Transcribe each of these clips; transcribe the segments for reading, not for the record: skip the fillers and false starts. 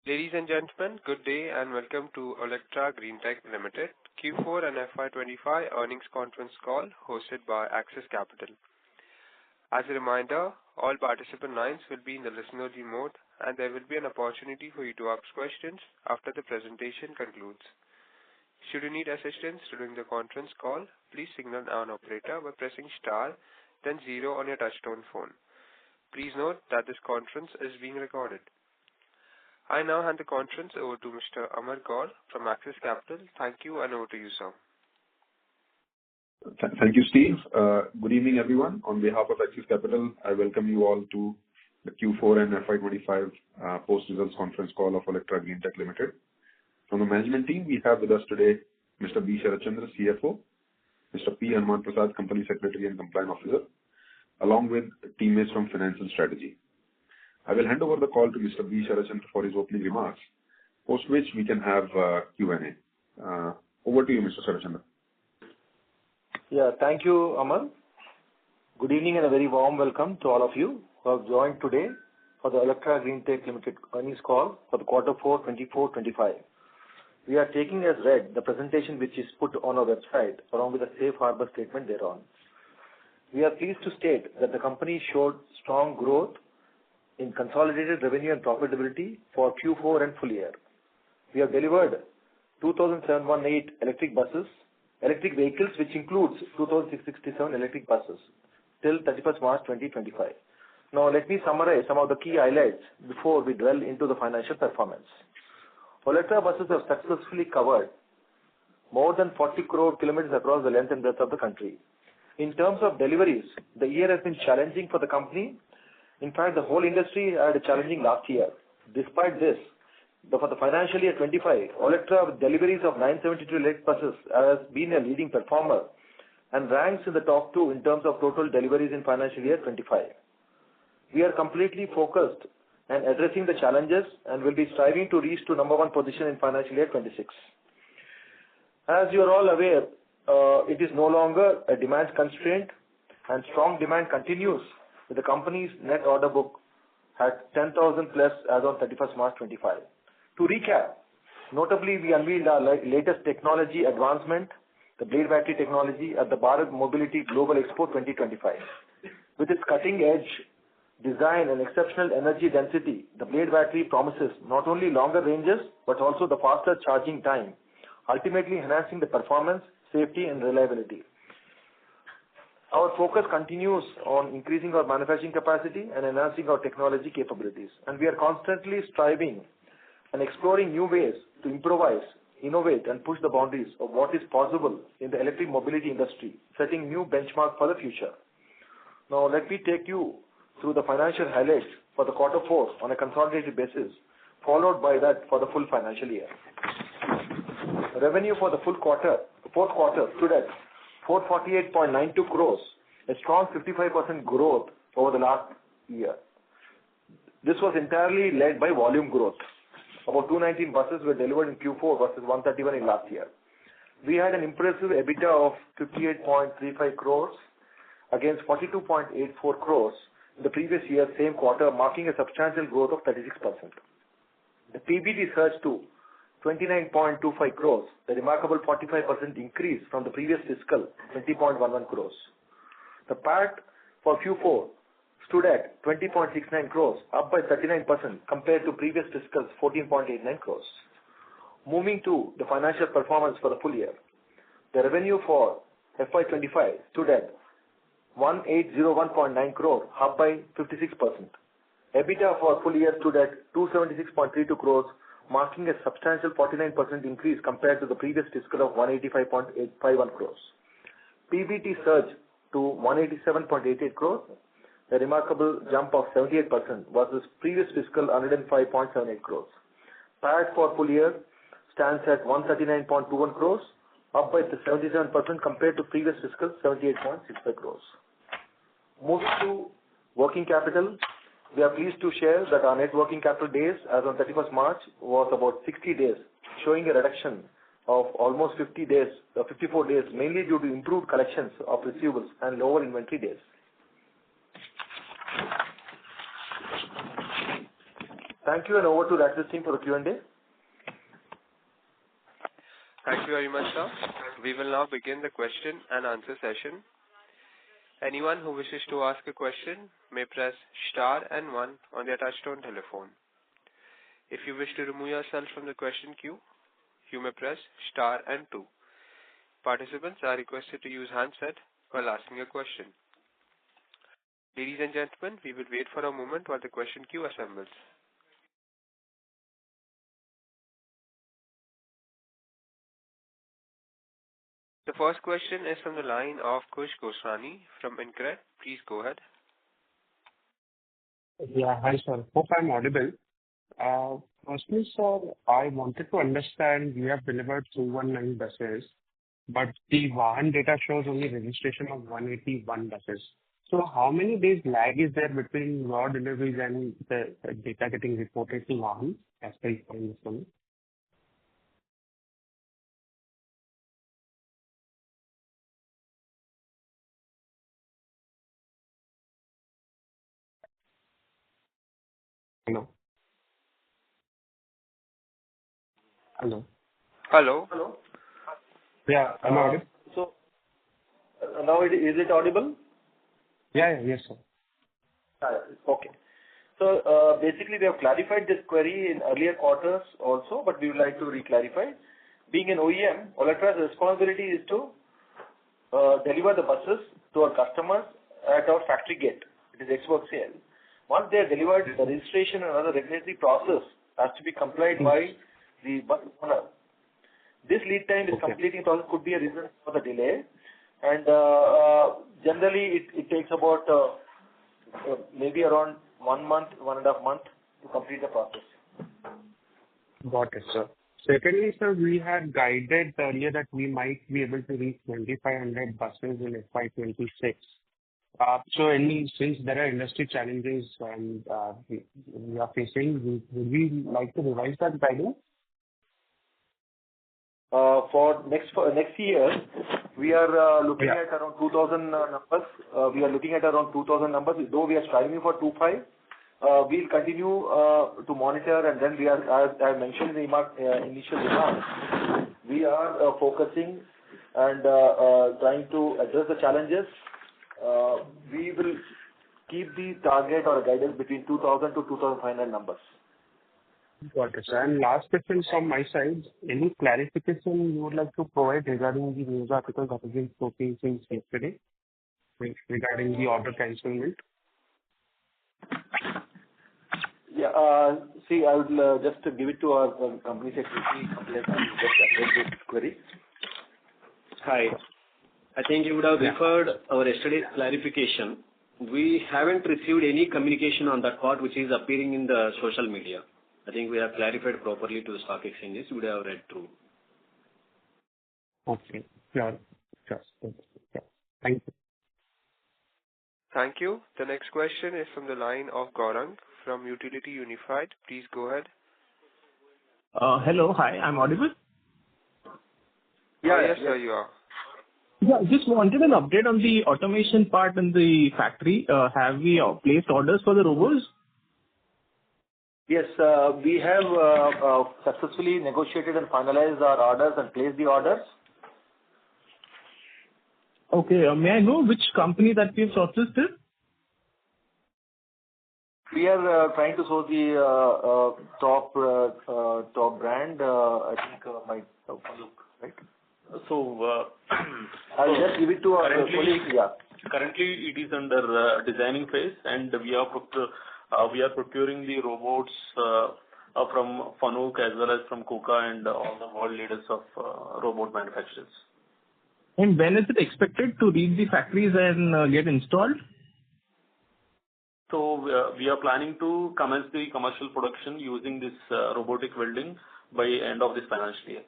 Ladies and gentlemen, good day and welcome to Olectra Greentech Ltd. Q4 and FY’25 earnings conference call hosted by Axis Capital. As a reminder, all participant lines will be in the listen-only mode and there will be an opportunity for you to ask questions after the presentation concludes. Should you need assistance during the conference call, please signal an operator by pressing star, then 0 on your touchtone phone. Please note that this conference is being recorded. I now hand the conference over to Mr. Amar Gaur from Axis Capital. Thank you and over to you, sir. Thank you, Steve. Good evening, everyone. On behalf of Axis Capital, I welcome you all to the Q4 and FY’25 post-results conference call of Olectra Greentech Ltd. From the management team, we have with us today Mr. B. Sharachandra, CFO, Mr. P. Hanuman Prasad, Company Secretary and Compliance Officer, along with teammates from Finance and Strategy. I will hand over the call to Mr. B. Sharachandra for his opening remarks, post which we can have Q&A. Over to you, Mr. Sharachandra. Yeah, thank you, Amar. Good evening and a very warm welcome to all of you who have joined today for the Olectra Greentech Ltd earnings call for the quarter 4, 24-25. We are taking as read the presentation which is put on our website along with a safe harbor statement thereon. We are pleased to state that the company showed strong growth in consolidated revenue and profitability for Q4 and full year. We have delivered 2,718 electric vehicles, which includes 2,667 electric buses till 31st March 2025. Now, let me summarize some of the key highlights before we dwell into the financial performance. Olectra buses have successfully covered more than 40 crore kilometers across the length and breadth of the country. In terms of deliveries, the year has been challenging for the company. In fact, the whole industry had a challenging last year. Despite this, for the financial year 25, Olectra with deliveries of 972 electric buses has been a leading performer and ranks in the top 2 in terms of total deliveries in financial year 25. We are completely focused and addressing the challenges and will be striving to reach to number 1 position in financial year 26. As you are all aware, it is no longer a demand constraint and strong demand continues with the company's net order book at 10,000 plus as on 31st March 25. To recap, notably we unveiled our latest technology advancement, the blade battery technology at the Bharat Mobility Global Expo 2025. With its cutting edge design and exceptional energy density, the blade battery promises not only longer ranges but also the faster charging time, ultimately enhancing the performance, safety and reliability. Our focus continues on increasing our manufacturing capacity and enhancing our technology capabilities. And we are constantly striving and exploring new ways to improvise, innovate and push the boundaries of what is possible in the electric mobility industry, setting new benchmark for the future. Now let me take you through the financial highlights for the quarter 4 on a consolidated basis, followed by that for the full financial year. Revenue for the fourth quarter stood at 448.92 crores, a strong 55% growth over the last year. This was entirely led by volume growth. About 219 buses were delivered in Q4 versus 131 in last year. We had an impressive EBITDA of 58.35 crores against 42.84 crores in the previous year, same quarter, marking a substantial growth of 36%. The PBT surged to 29.25 crores, a remarkable 45% increase from the previous fiscal 20.11 crores. The PAT for Q4 stood at 20.69 crores, up by 39% compared to previous fiscal's 14.89 crores. Moving to the financial performance for the full year, the revenue for FY’25 stood at 1801.9 crore, up by 56%. EBITDA for full year stood at 276.32 crores, marking a substantial 49% increase compared to the previous fiscal of 185.851 crores. PBT surged to 187.88 crores, a remarkable jump of 78% versus previous fiscal 105.78 crores. PAT for full year stands at 139.21 crores, up by 77% compared to previous fiscal 78.65 crores. Moving to working capital, we are pleased to share that our net working capital days as on 31st March was about 60 days, showing a reduction of almost 54 days, mainly due to improved collections of receivables and lower inventory days. Thank you, and over to the Axis team for the Q&A. Thank you very much, sir. We will now begin the question and answer session. Anyone who wishes to ask a question may press star and 1 on their touchtone telephone. If you wish to remove yourself from the question queue, you may press star and 2. Participants are requested to use handset while asking a question. Ladies and gentlemen, we will wait for a moment while the question queue assembles. The first question is from the line of Kush Gosrani from InCred. Please go ahead. Yeah, hi sir. Hope I'm audible. Firstly, sir, I wanted to understand you have delivered 219 buses, but the Vahan data shows only registration of 181 buses. So how many days lag is there between your deliveries and the data getting reported to Vahan as per your understanding? Hello? Hello? Hello. Hello. Yeah, am I audible? So now is it audible? Yes, sir. Okay. So basically, we have clarified this query in earlier quarters also, but we would like to re-clarify. Being an OEM, Olectra's responsibility is to deliver the buses to our customers at our factory gate. It is export sale. Once they are delivered, the registration and other regulatory process has to be complied by the bus owner. This lead time is completing process could be a reason for the delay, and generally it takes about maybe around 1 month, 1.5 months to complete the process. Got it, sir. Secondly, sir, we had guided earlier that we might be able to reach 2,500 buses in FY'26. So since there are industry challenges and we are facing, would we like to revise that guidance? For next year, we are looking at around 2,000 numbers. We are looking at around 2,000 numbers. Though we are striving for 2.5, we'll continue to monitor, and then we are, as I mentioned in the initial remarks, we are focusing and trying to address the challenges. We will keep the target or guidance between 2,000 to 2,500 numbers. Got it, sir. And last question from my side, any clarification you would like to provide regarding the news article that has been spoken since yesterday regarding the order cancellation? Yeah, see, I would just give it to our company secretary to just address this query. Hi. I think you would have referred our yesterday's clarification. We haven't received any communication on that part which is appearing in the social media. I think we have clarified properly to the stock exchanges. You would have read through. Okay. Sure. Thank you. Thank you. The next question is from the line of Gaurang from Utility Unified. Please go ahead. Hello. Hi. I'm audible? Yes, sir, you are. Yeah, just wanted an update on the automation part in the factory. Have we placed orders for the robots? Yes, we have successfully negotiated and finalized our orders and placed the orders. Okay. May I know which company that we have shortlisted? We are trying to source the top brand. I think my look, right? So, I'll just give it to our colleague. Yeah. Currently, it is under designing phase, and we are procuring the robots from Fanuc as well as from KUKA and all the world leaders of robot manufacturers. And when is it expected to reach the factories and get installed? So we are planning to commence the commercial production using this robotic welding by end of this financial year.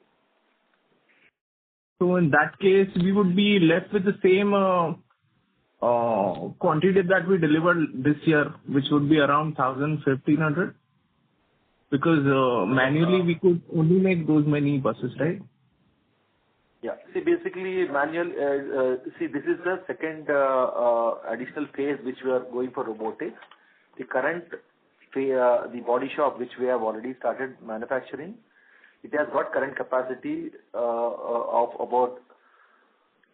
So in that case, we would be left with the same quantity that we delivered this year, which would be around 1,000-1,500, because manually we could only make those many buses, right? Yeah. See, basically, this is the second additional phase which we are going for robotics. The current the body shop, which we have already started manufacturing, it has got current capacity of about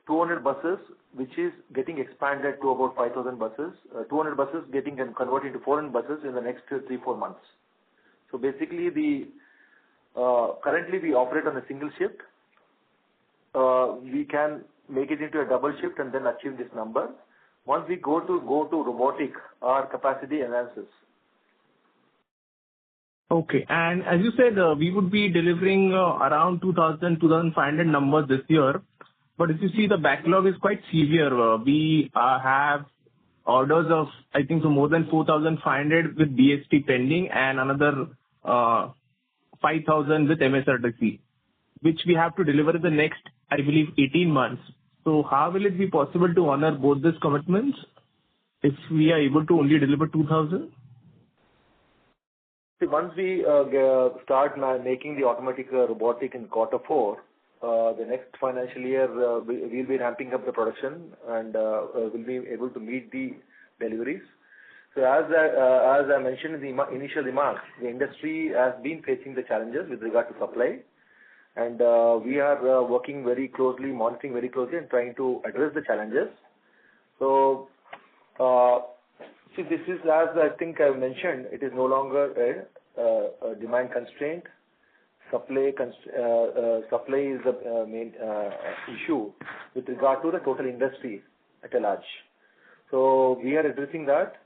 200 buses, which is getting expanded to about 5,000 buses. 200 buses getting converted into 400 buses in the next 3-4 months. So basically, currently we operate on a single shift. We can make it into a double shift and then achieve this number. Once we go to robotic, our capacity enhances. Okay. And as you said, we would be delivering around 2,500 numbers this year. But if you see, the backlog is quite severe. We have orders of, I think, so more than 4,500 with BST pending and another 5,000 with MSRTC, which we have to deliver in the next, I believe, 18 months. So how will it be possible to honor both these commitments if we are able to only deliver 2,000? See, once we start making the automatic robotic in Q4, the next financial year, we'll be ramping up the production and we'll be able to meet the deliveries. So as I mentioned in the initial remarks, the industry has been facing the challenges with regard to supply. And we are working very closely, monitoring very closely and trying to address the challenges. So, see, this is, as I think I mentioned, it is no longer a demand constraint. Supply is the main issue with regard to the total industry at a large. So we are addressing that.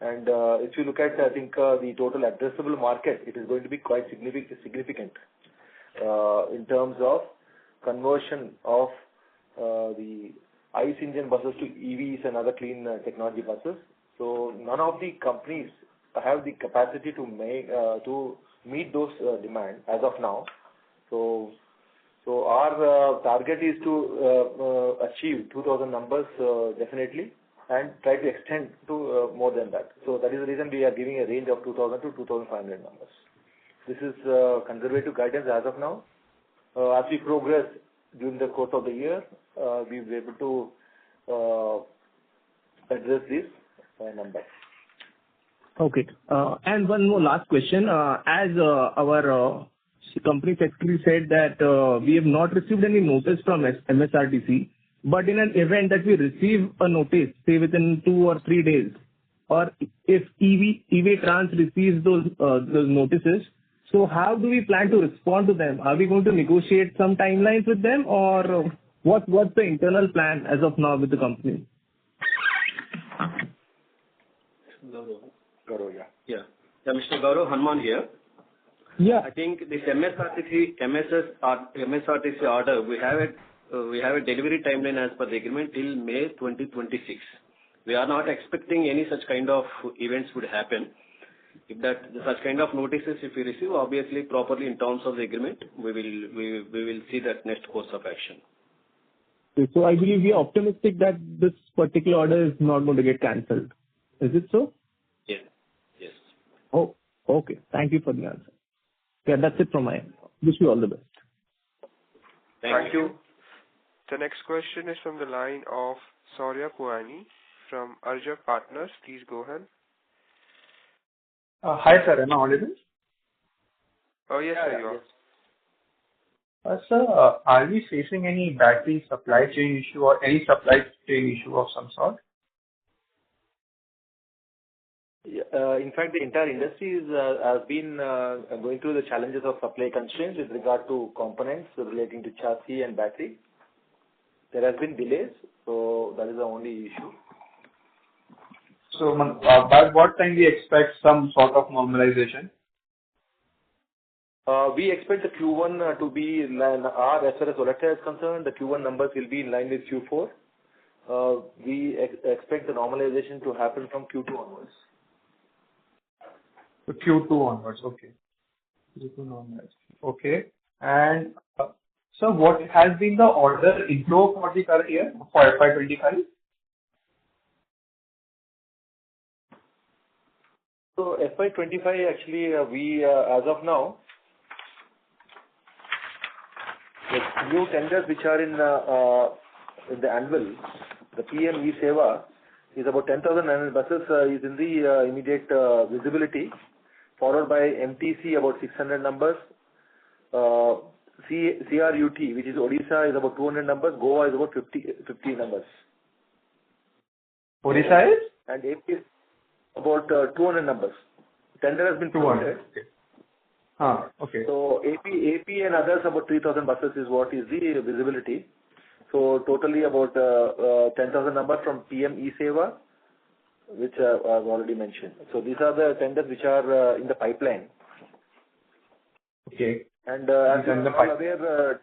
And if you look at, I think, the total addressable market, it is going to be quite significant. In terms of conversion of the ICE engine buses to EVs and other clean technology buses. So none of the companies have the capacity to meet those demand as of now. So our target is to achieve 2,000 numbers definitely, and try to extend to more than that. So that is the reason we are giving a range of 2,000 to 2,500 numbers. This is conservative guidance as of now. As we progress during the course of the year, we will be able to address these numbers. Okay. And one more last question. As our company secretary said that we have not received any notice from MSRTC, but in an event that we receive a notice, say within 2 or 3 days, or if EV Trans receives those notices, so how do we plan to respond to them? Are we going to negotiate some timelines with them, or what's the internal plan as of now with the company? Gaurav, Yeah, Mr. Gaurav Hanuman here. Yeah. I think this MSRTC order, we have a delivery timeline as per the agreement till May 2026. We are not expecting any such kind of events would happen. If such kind of notices, if we receive, obviously properly in terms of the agreement, we will see that next course of action. Okay, so I believe we are optimistic that this particular order is not going to get cancelled. Is it so? Yes. Yes. Oh, okay. Thank you for the answer. Yeah, that's it from my end. Wish you all the best. Thank you. The next question is from the line of Saurya Puani from Arja Partners. Please go ahead. Hi, sir. Am I audible? Oh, yes, sir, you are. Sir, are we facing any battery supply chain issue or any supply chain issue of some sort? In fact, the entire industry has been going through the challenges of supply constraints with regard to components relating to chassis and battery. There has been delays, so that is the only issue. So, by what time we expect some sort of normalization? We expect the Q1 to be in line. As far as Olectra is concerned, the Q1 numbers will be in line with Q4. We expect the normalization to happen from Q2 onwards. So Q2 onwards, okay. Q2 normalization. Okay. And so what has been the order inflow for the current year, for FY'25? So FY'25, actually, we as of now, the new tenders which are in the annual, the PM-eSeva is about 10,900 buses is in the immediate visibility. followed by MTC about 600 numbers. CRUT, which is Odisha, is about 200 numbers. Goa is about 50 numbers. Odisha is? And AP is about 200 numbers. Tender has been 200. promoted. Okay. Okay. So AP and others about 3,000 buses is what is the visibility. So totally about 10,000 numbers from PM E-Seva, which I've already mentioned. So these are the tenders which are in the pipeline. Okay. And as you are all aware,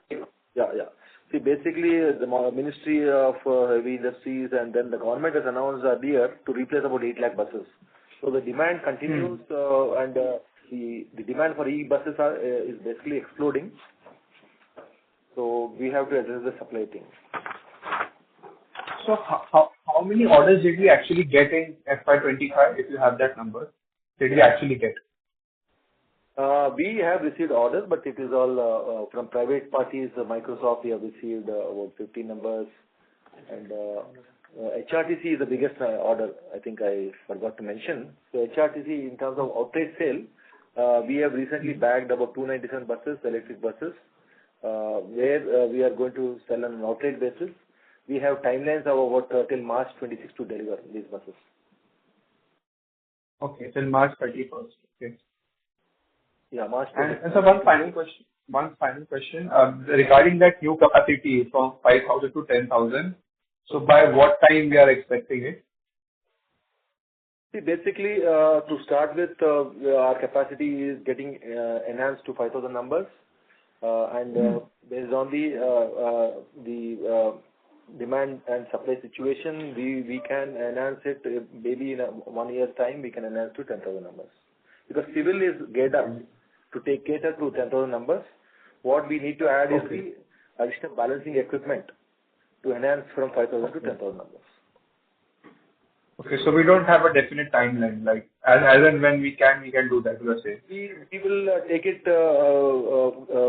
See, basically, the Ministry of Heavy Industries and then the government has announced earlier to replace about 8 lakh buses. So the demand continues, and the demand for e-buses is basically exploding. So we have to address the supply thing. So how many orders did we actually get in FY'25? If you have that number, did we actually get? We have received orders, but it is all from private parties. Microsoft, we have received about 50 numbers, and HRTC is the biggest order. I think I forgot to mention. So HRTC, in terms of outright sale, we have recently bagged about 297 buses, electric buses, where we are going to sell on an outright basis. We have timelines of about till March 26 to deliver these buses. Okay, till March 31st. Okay. Yeah, March. And so one final question. Regarding that new capacity from 5,000 to 10,000. So by what time we are expecting it? See, basically, to start with, our capacity is getting enhanced to 5,000 numbers, and based on the demand and supply situation, we can enhance it. Maybe in 1 year's time, we can enhance to 10,000 numbers. Because civil is geared up to cater to 10,000 numbers. What we need to add is the additional balancing equipment to enhance from 5,000 to 10,000 numbers. Okay, so we don't have a definite timeline, like as and when we can do that, you are saying? We will take it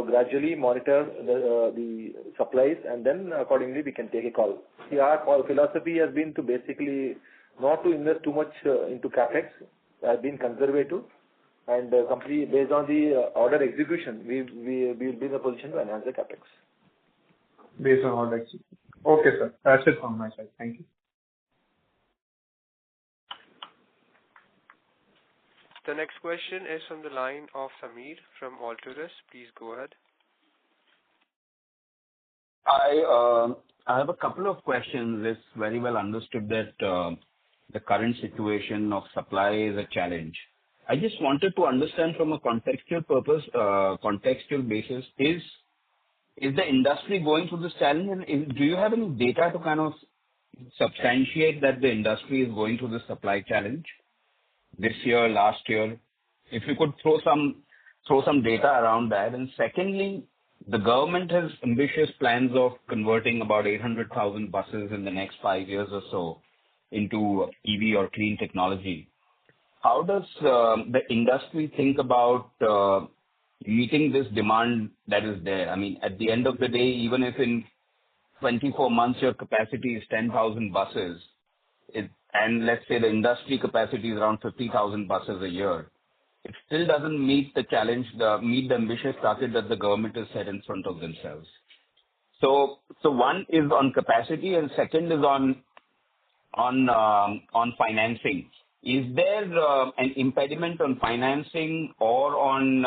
gradually, monitor the supplies, and then accordingly we can take a call. See, our philosophy has been to basically not to invest too much into capex, has been conservative, and completely based on the order execution, we will be in a position to enhance the capex. Based on order execution. Okay, sir. That's it from my side. Thank you. The next question is from the line of Samir from Olectra. Please go ahead. I have a couple of questions. It's very well understood that the current situation of supply is a challenge. I just wanted to understand from a contextual basis, is the industry going through this challenge? And do you have any data to kind of substantiate that the industry is going through the supply challenge this year, last year? If you could throw some data around that. And secondly, the government has ambitious plans of converting about 800,000 buses in the next 5 years or so into EV or clean technology. How does the industry think about meeting this demand that is there? I mean, at the end of the day, even if in 24 months your capacity is 10,000 buses, and let's say the industry capacity is around 50,000 buses a year, it still doesn't meet the challenge, meet the ambitious target that the government has set in front of themselves. So one is on capacity, and second is on financing. Is there an impediment on financing or on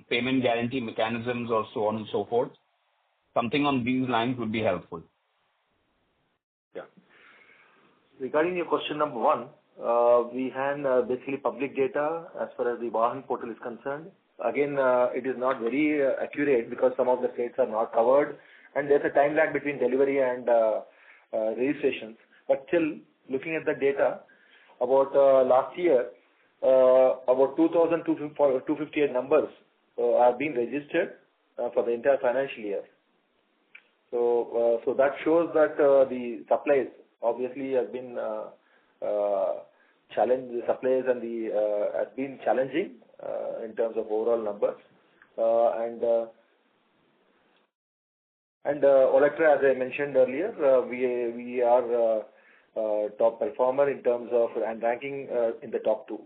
payment guarantee mechanisms or so on and so forth? Something on these lines would be helpful. Yeah. Regarding your question number one, we had basically public data as far as the Vahan portal is concerned. Again, it is not very accurate because some of the states are not covered, and there's a time lag between delivery and registrations. But still, looking at the data, about last year, about 2,258 numbers are being registered for the entire financial year. So that shows that the supplies obviously has been challenge. The supplies and the has been challenging in terms of overall numbers, and Olectra, as I mentioned earlier, we are top performer in terms of and ranking in the top 2.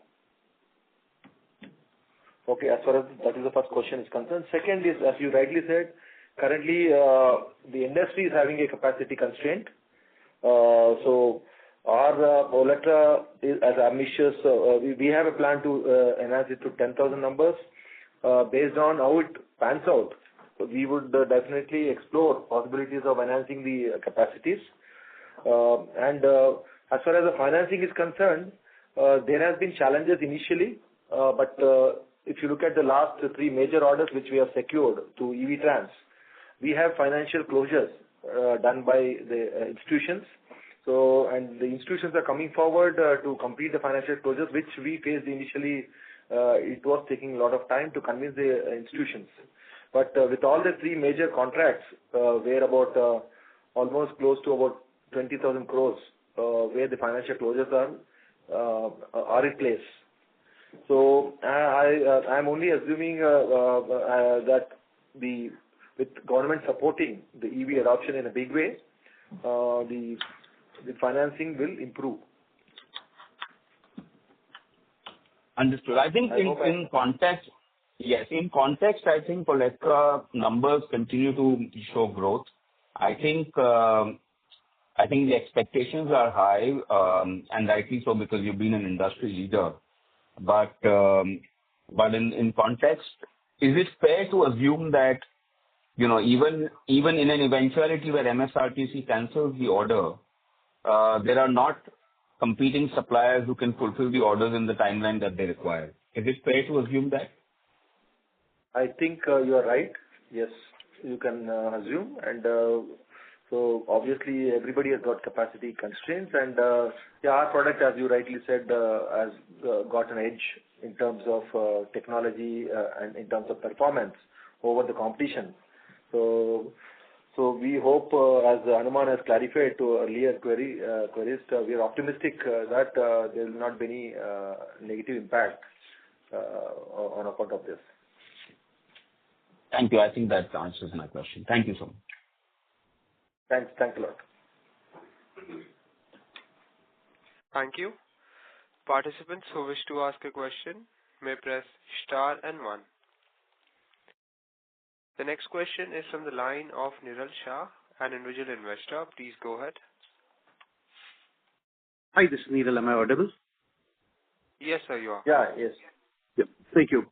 Okay, as far as that is the first question is concerned. Second is, as you rightly said, currently the industry is having a capacity constraint. So our Olectra is as ambitious. We have a plan to enhance it to 10,000 numbers. Based on how it pans out, we would definitely explore possibilities of enhancing the capacities. And as far as the financing is concerned, there has been challenges initially, but if you look at the last 3 major orders which we have secured to EV Trans, we have financial closures done by the institutions. So, and the institutions are coming forward to complete the financial closures, which we faced initially. It was taking a lot of time to convince the institutions. But with all the 3 major contracts, where about almost close to about 20,000 crores, where the financial closures are in place. So I'm only assuming that with government supporting the EV adoption in a big way, the financing will improve. Understood. I think in context, yes, in context, I think Olectra numbers continue to show growth. I think the expectations are high, and rightly so because you've been an industry leader. But in context, is it fair to assume that, you know, even in an eventuality where MSRTC cancels the order, there are not competing suppliers who can fulfill the orders in the timeline that they require? Is it fair to assume that? I think you are right. Yes, you can assume. And so obviously everybody has got capacity constraints, and our product, as you rightly said, has got an edge in terms of technology and in terms of performance over the competition. So we hope, as Hanuman has clarified to earlier queries, we are optimistic that there will not be any negative impact on account of this. Thank you. I think that answers my question. Thank you so much. Thanks a lot. Thank you. Participants who wish to ask a question may press star and 1. The next question is from the line of Niral Shah, an individual investor. Please go ahead. Hi, this is Niral. Am I audible? Yes, sir, you are. Yeah, yes. Yep. Thank you.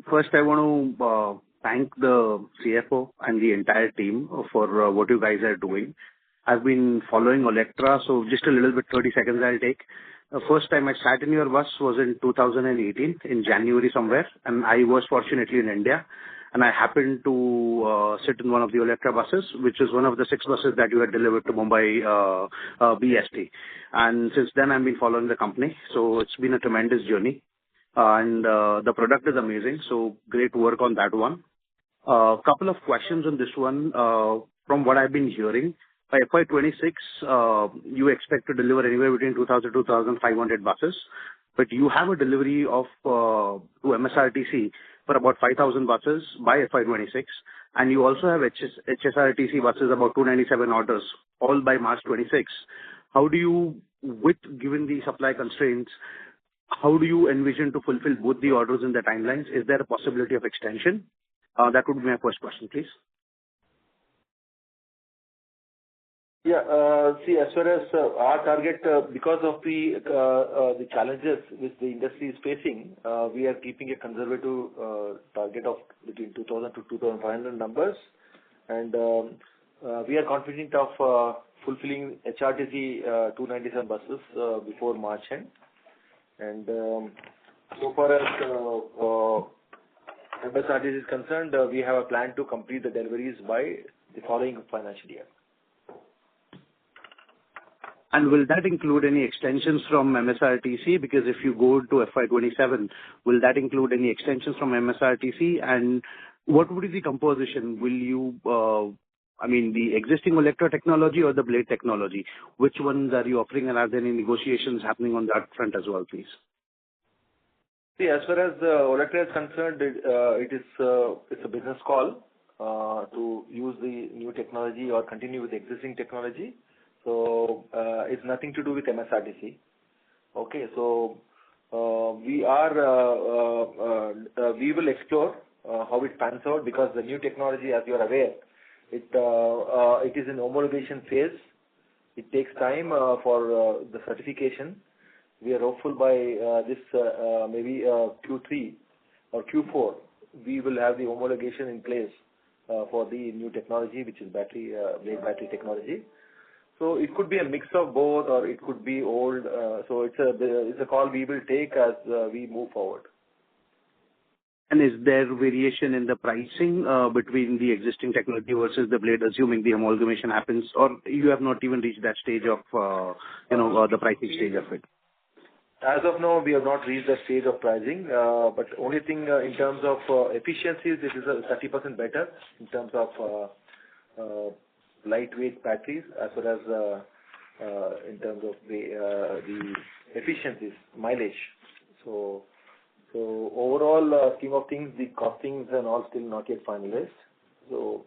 First, I want to thank the CFO and the entire team for what you guys are doing. I've been following Olectra, so just a little bit, 30 seconds I'll take. The first time I sat in your bus was in 2018, in January somewhere, and I was fortunately in India. And I happened to sit in one of the Olectra buses, which is one of the 6 buses that you had delivered to Mumbai BST. And since then, I've been following the company. So it's been a tremendous journey. And the product is amazing. So great work on that one. Couple of questions on this one. From what I've been hearing, by FY'26, you expect to deliver anywhere between 2,000 to 2,500 buses. But you have a delivery of to MSRTC for about 5,000 buses by FY'26, and you also have HSRTC buses, about 297 orders, all by March 26. How do you, given the supply constraints, how do you envision to fulfill both the orders in the timelines? Is there a possibility of extension? That would be my first question, please. Yeah, see, as far as our target, because of the challenges which the industry is facing, we are keeping a conservative target of between 2,000 to 2,500 numbers, and we are confident of fulfilling HRTC 297 buses before March end. And so far as MSRTC is concerned, we have a plan to complete the deliveries by the following financial year. And will that include any extensions from MSRTC? Because if you go to FY'27, will that include any extensions from MSRTC? And what would be the composition? Will you, the existing Olectra technology or the blade technology? Which ones are you offering, and are there any negotiations happening on that front as well, please? See, as far as Olectra is concerned, it's a business call to use the new technology or continue with the existing technology. So it's nothing to do with MSRTC. Okay, so We will explore how it pans out, because the new technology, as you are aware, it is in homologation phase. It takes time for the certification. We are hopeful by this maybe Q3 or Q4, we will have the homologation in place for the new technology, which is battery technology. So it could be a mix of both, or it could be old. So it's a call we will take as we move forward. And is there variation in the pricing between the existing technology versus the blade, assuming the amalgamation happens, or you have not even reached that stage of, the pricing stage of it? As of now, we have not reached that stage of pricing, but only thing in terms of efficiencies, this is 30% better in terms of lightweight batteries, as well as in terms of the efficiencies, mileage. So overall scheme of things, the costings and all still not yet finalized. So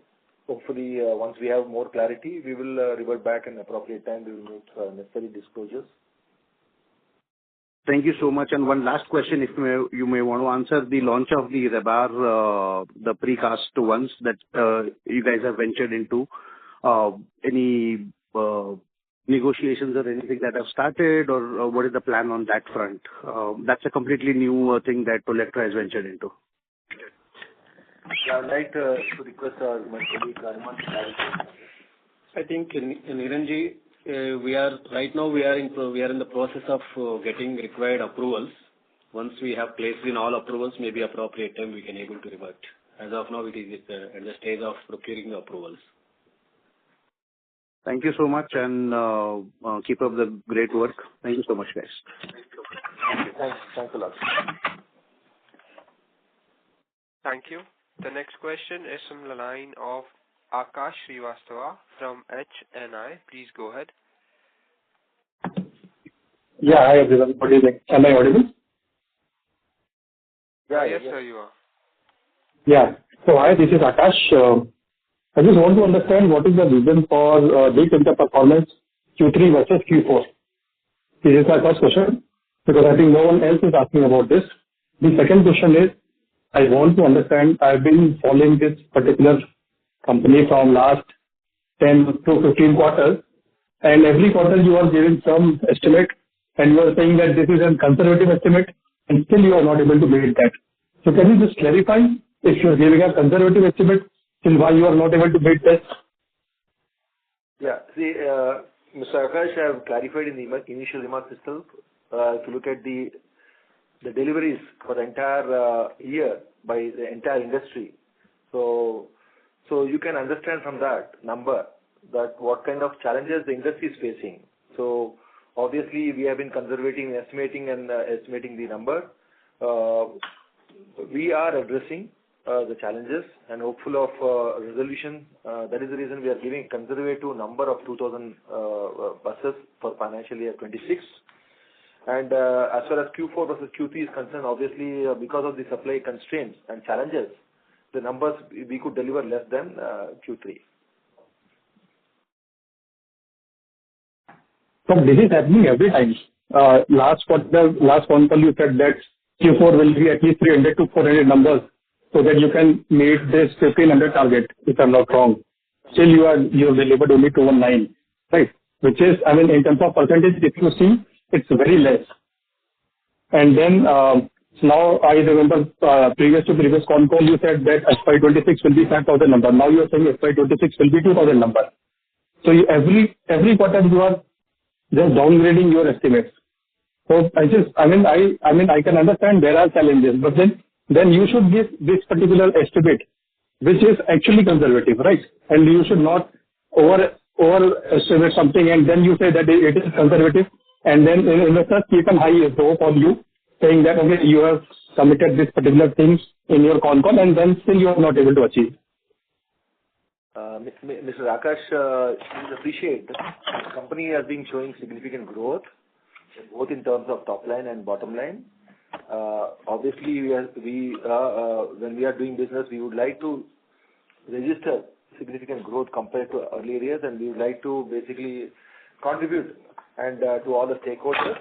hopefully, once we have more clarity, we will revert back in appropriate time. We will make necessary disclosures. Thank you so much. And one last question, if you may want to answer, the launch of the rebar, the precast ones that you guys have ventured into, any negotiations or anything that have started, or what is the plan on that front? That's a completely new thing that Olectra has ventured into. Yeah, I'd like to request my colleague Arman to clarify. I think, Niranji, we are in the process of getting required approvals. Once we have placed in all approvals, maybe appropriate time we can able to revert. As of now, it is at the stage of procuring the approvals. Thank you so much, and keep up the great work. Thank you so much, guys. Thanks a lot. Thank you. The next question is from the line of Akash Srivastava from HNI. Please go ahead. Yeah, hi everyone. Good evening. Am I audible? Yes, sir, you are. Yeah. So hi, this is Akash. I just want to understand what is the reason for dip in the performance Q3 versus Q4. This is my first question, because I think no one else is asking about this. The second question is, I want to understand, I've been following this particular company from last 10 to 15 quarters, and every quarter you are giving some estimate, and you are saying that this is a conservative estimate, and still you are not able to meet that. So can you just clarify, if you are giving a conservative estimate, still why you are not able to meet this? Yeah, see, Mr. Akash, I have clarified in the initial remarks itself. If you look at the deliveries for the entire year by the entire industry, so you can understand from that number that what kind of challenges the industry is facing. So obviously we have been conservating, estimating the number. We are addressing the challenges and hopeful of resolution. That is the reason we are giving a conservative number of 2,000 buses for financial year 26. And as far as Q4 versus Q3 is concerned, obviously because of the supply constraints and challenges, the numbers we could deliver less than Q3. But this is happening every time. Last phone call you said that Q4 will be at least 300 to 400 numbers, so that you can meet this 1,500 target, if I'm not wrong. Still you have delivered only 219, right? Which is, I mean, in terms of percentage, if you see, it's very less. And then now I remember previous Concall you said that FY'26 will be 5,000 number. Now you are saying FY'26 will be 2,000 number. So every quarter you are just downgrading your estimates. So I can understand there are challenges, but then you should give this particular estimate, which is actually conservative, right? And you should not overestimate something and then you say that it is conservative, and then investors keep a high hope on you, saying that okay, you have committed this particular things in your con call, and then still you are not able to achieve. Mr. Akash, please appreciate the company has been showing significant growth, both in terms of top line and bottom line. Obviously, when we are doing business, we would like to register significant growth compared to earlier years, and we would like to basically contribute and to all the stakeholders.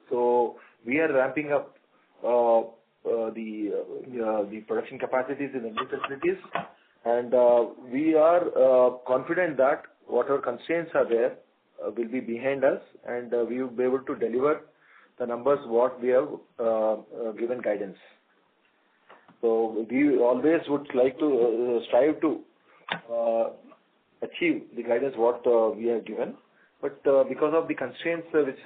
So we are ramping up the production capacities in the new facilities, and we are confident that whatever constraints are there will be behind us, and we will be able to deliver the numbers what we have given guidance. So we always would like to strive to achieve the guidance what we have given. But because of the constraints which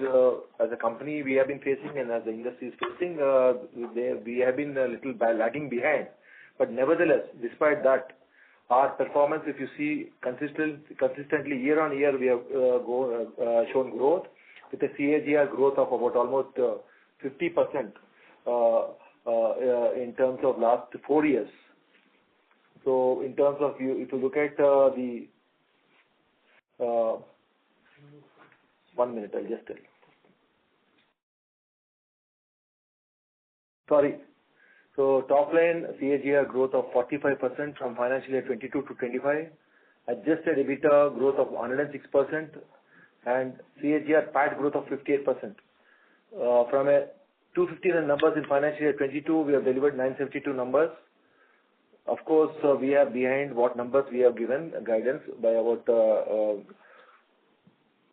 as a company we have been facing and as the industry is facing, we have been a little lagging behind. But nevertheless, despite that, our performance, if you see consistently year on year, we have shown growth with a CAGR growth of about almost 50% in terms of last 4 years. So in terms of if you look at the 1 minute, I'll just tell you. Sorry. So top line CAGR growth of 45% from financial year 22 to 25, adjusted EBITDA growth of 106%, and CAGR PAT growth of 58%. From a 259 numbers in financial year 22, we have delivered 972 numbers. Of course, we are behind what numbers we have given guidance by about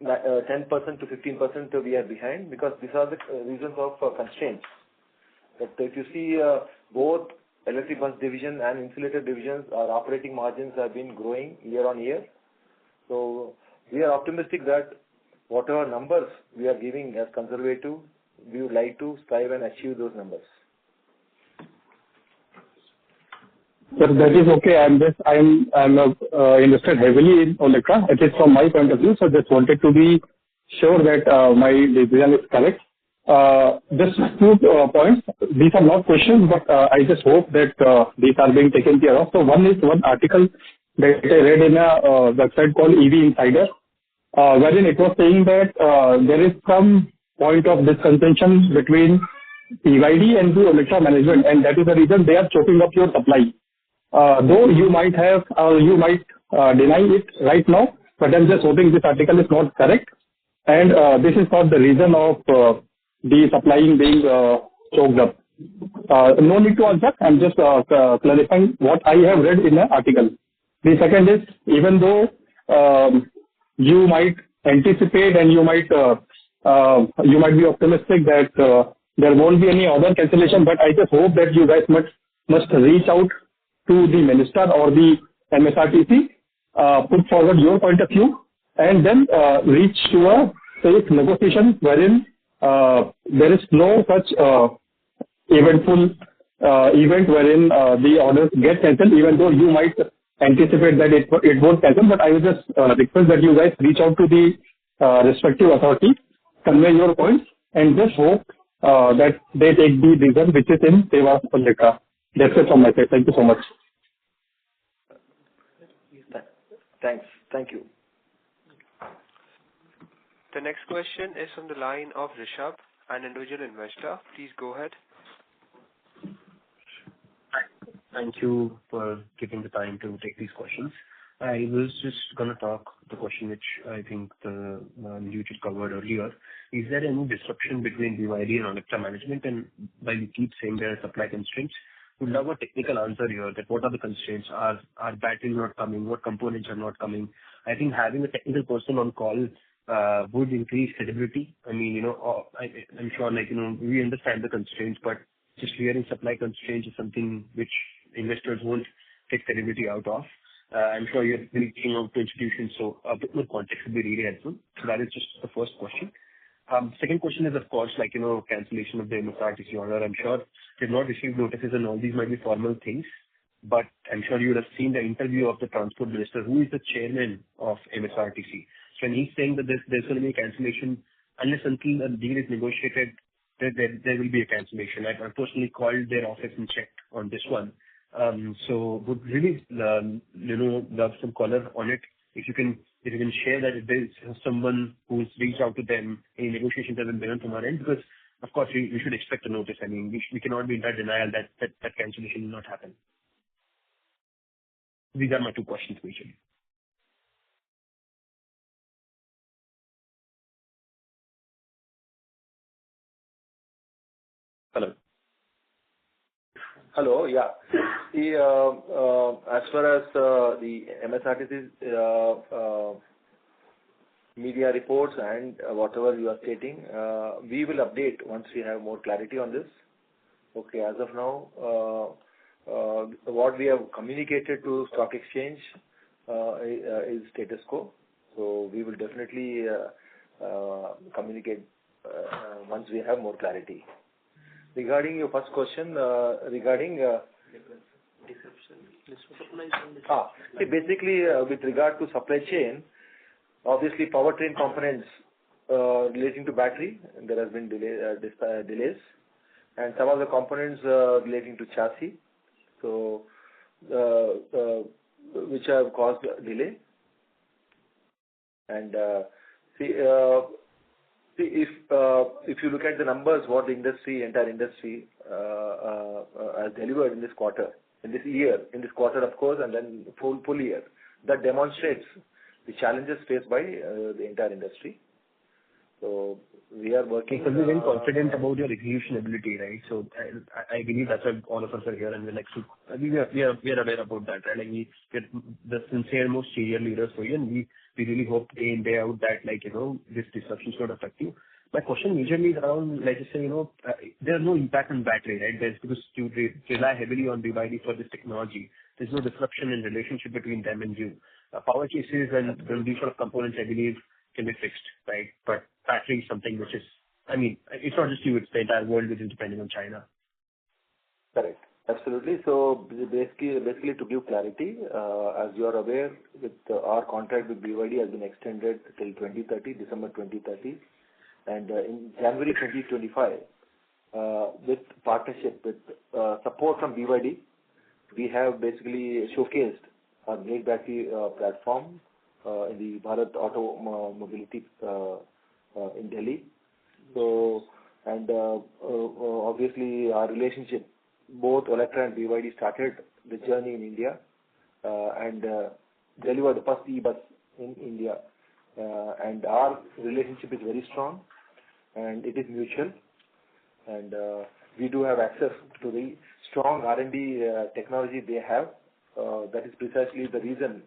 10% to 15% we are behind, because these are the reasons of constraints. But if you see both electric bus division and insulator divisions, our operating margins have been growing year on year. So we are optimistic that whatever numbers we are giving as conservative, we would like to strive and achieve those numbers. Sir, that is okay. I'm invested heavily in Olectra, at least from my point of view. So just wanted to be sure that my decision is correct. Just 2 points. These are not questions, but I just hope that these are being taken care of. So one article that I read in a website called EV Insider, wherein it was saying that there is some point of discontention between BYD and the Olectra management, and that is the reason they are choking up your supply. Though you might deny it right now, but I'm just hoping this article is not correct, and this is not the reason of the supplying being choked up. No need to answer. I'm just clarifying what I have read in the article. The second is, even though you might anticipate and you might be optimistic that there won't be any other cancellation, but I just hope that you guys must reach out to the minister or the MSRTC, put forward your point of view, and then reach to a safe negotiation wherein there is no such eventful event wherein the orders get cancelled, even though you might anticipate that it won't cancel. But I will just request that you guys reach out to the respective authority, convey your points, and just hope that they take the decision which is in favor of Olectra. That's it from my side. Thank you so much. Thanks. Thank you. The next question is from the line of Rishabh, an individual investor. Please go ahead. Thank you for taking the time to take these questions. I was just going to talk the question which I think you just covered earlier. Is there any disruption between BYD and Olectra management? And while you keep saying there are supply constraints, we'd love a technical answer here, that what are the constraints? Are batteries not coming? What components are not coming? I think having a technical person on call would increase credibility. I mean, I'm sure, we understand the constraints, but just hearing supply constraints is something which investors won't take credibility out of. I'm sure you're reaching out to institutions, so a bit more context would be really helpful. So that is just the first question. Second question is, of course, cancellation of the MSRTC order. I'm sure they've not received notices, and all these might be formal things, but I'm sure you would have seen the interview of the transport minister, who is the chairman of MSRTC. So when he's saying that there's going to be a cancellation, unless until a deal is negotiated, there will be a cancellation. I personally called their office and checked on this one. So would really love some color on it. If you can share that if there's someone who's reached out to them, any negotiations have been done from our end, because of course we should expect a notice. I mean, we cannot be in that denial that cancellation will not happen. These are my 2 questions, basically. Hello. Yeah. As far as the MSRTC media reports and whatever you are stating, we will update once we have more clarity on this. Okay. As of now, what we have communicated to stock exchange is status quo. So we will definitely communicate once we have more clarity. Regarding your first question, regarding basically with regard to supply chain, obviously powertrain components relating to battery, there has been delays, and some of the components relating to chassis, so which have caused delay. And if you look at the numbers, what the entire industry has delivered in this quarter, in this quarter, of course, and then full year, that demonstrates the challenges faced by the entire industry. So we are working. So we're very confident about your execution ability, right? So I believe that's why all of us are here, and we are aware about that, right? Like we get the sincere, most senior leaders for you, and we really hope day in, day out that this disruption should affect you. My question majorly is around, like you say, there's no impact on battery, right? There's because you rely heavily on BYD for this technology. There's no disruption in relationship between them and you. Power cases and these sort of components, I believe, can be fixed, right? But battery is something which is, it's not just you, it's the entire world which is depending on China. Correct. Absolutely. So basically to give clarity, as you are aware, with our contract with BYD has been extended till 2030, December 2030. And in January 2025, with partnership, with support from BYD, we have basically showcased our great battery platform in the Bharat Auto Mobility in Delhi. So, and obviously our relationship, both Olectra and BYD started the journey in India and delivered the first e-bus in India. And our relationship is very strong and it is mutual. And we do have access to the strong R&D technology they have. That is precisely the reason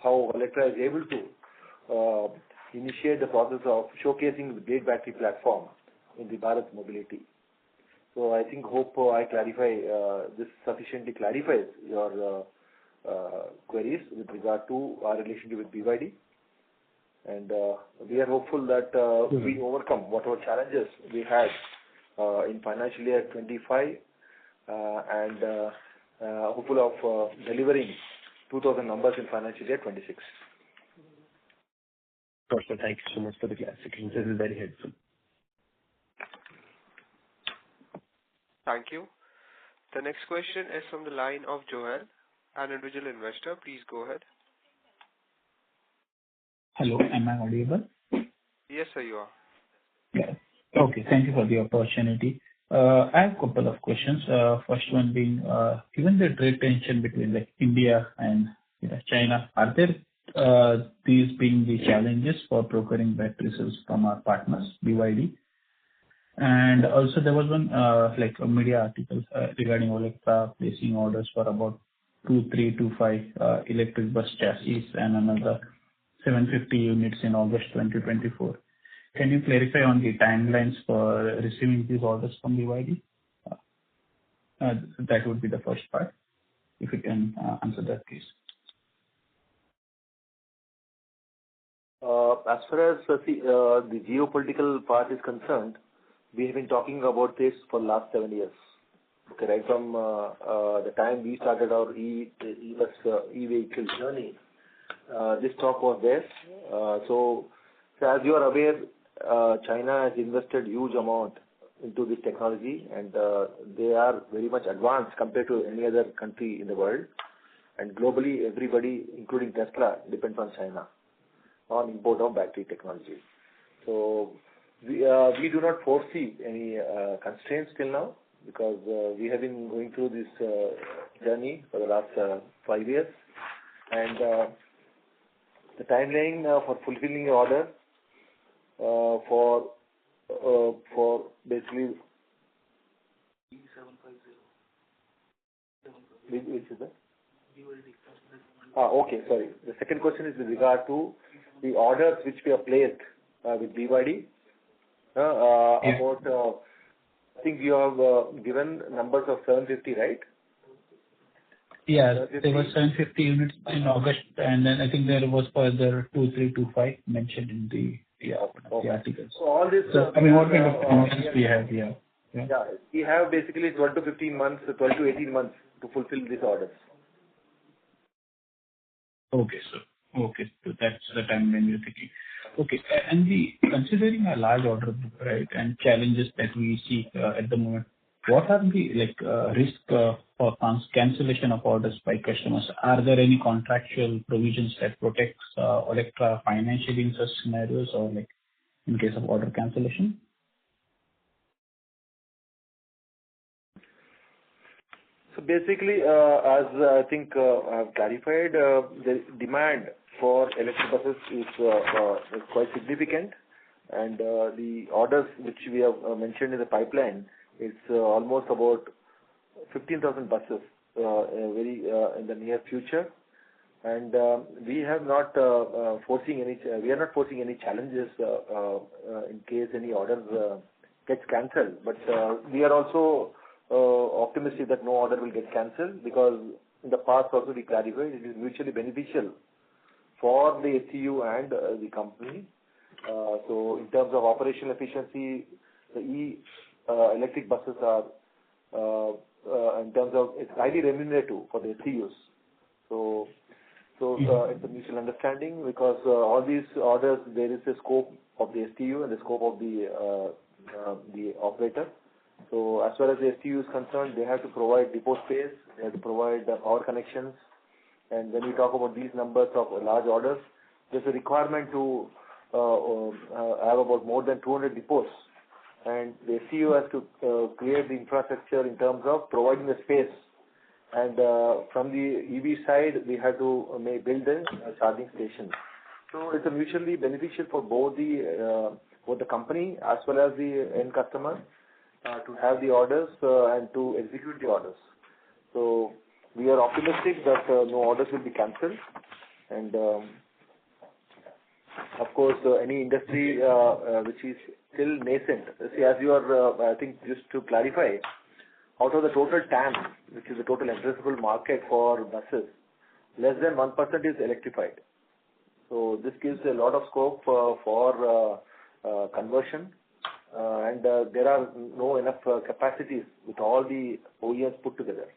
how Olectra is able to initiate the process of showcasing the great battery platform in the Bharat Mobility. So I hope I clarify, this sufficiently clarifies your queries with regard to our relationship with BYD. And we are hopeful that we overcome whatever challenges we had in financial year 25 and hopeful of delivering 2,000 numbers in financial year 26. Sure, thank you so much for the clarification. This is very helpful. Thank you. The next question is from the line of Joel, an individual investor. Please go ahead. Hello, am I audible? Yes, sir, you are. Yeah. Okay, thank you for the opportunity. I have a couple of questions. First one being, given the trade tension between India and China, are there these being the challenges for procuring battery cells from our partners, BYD? And also there was one a media article regarding Olectra placing orders for about 2325 electric bus chassis and another 750 units in August 2024. Can you clarify on the timelines for receiving these orders from BYD? That would be the first part. If you can answer that, please. As far as the geopolitical part is concerned, we have been talking about this for the last 7 years. Okay, right from the time we started our e-vehicle journey, this talk was there. So as you are aware, China has invested huge amount into this technology, and they are very much advanced compared to any other country in the world. And globally, everybody, including Tesla, depends on China on import of battery technology. So we do not foresee any constraints till now, because we have been going through this journey for the last 5 years, and the timeline for fulfilling the order for basically Which is that? Okay, sorry. The second question is with regard to the orders which we have placed with BYD. About, I think you have given numbers of 750, right? Yeah, there were 750 units in August, and then I think there was further 2325 mentioned in the articles. So all this. I mean, what kind of commitments we have here? Yeah, we have basically 12 to 15 months, 12 to 18 months to fulfill these orders. Okay, sir. Okay, so that's the time when you're thinking. Okay, and considering a large order book, right, and challenges that we see at the moment, what are the risk for cancellation of orders by customers? Are there any contractual provisions that protects Olectra financially in such scenarios, or in case of order cancellation? So basically, as I think I have clarified, the demand for electric buses is quite significant, and the orders which we have mentioned in the pipeline is almost about 15,000 buses in the near future, and we are not foreseeing any challenges in case any orders gets cancelled. But we are also optimistic that no order will get cancelled, because in the past also we clarified it is mutually beneficial for the STU and the company. So in terms of operational efficiency, the electric buses are in terms of it's highly remunerative for the STUs. So it's a mutual understanding, because all these orders, there is a scope of the STU and the scope of the operator. So as far as the STU is concerned, they have to provide depot space, they have to provide power connections, and when we talk about these numbers of large orders, there's a requirement to have about more than 200 depots, and the STU has to create the infrastructure in terms of providing the space. And from the EV side, we have to build a charging station. So it's a mutually beneficial for both the company as well as the end customer to have the orders and to execute the orders. So we are optimistic that no orders will be cancelled, and of course any industry which is still nascent. See, as you are, I think just to clarify, out of the total TAM, which is the total addressable market for buses, less than 1% is electrified. So this gives a lot of scope for conversion, and there are no enough capacities with all the OEMs put together.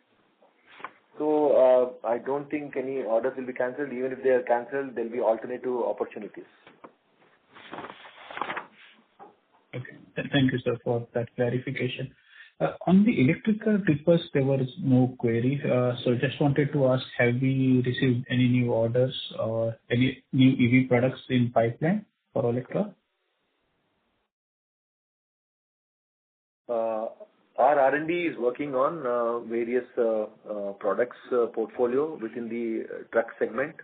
So I don't think any orders will be cancelled. Even if they are cancelled, there will be alternative opportunities. Okay. Thank you, sir, for that clarification. On the electrical tippers, there was no query. So just wanted to ask, have we received any new orders or any new EV products in pipeline for Olectra? Our R&D is working on various products portfolio within the truck segment.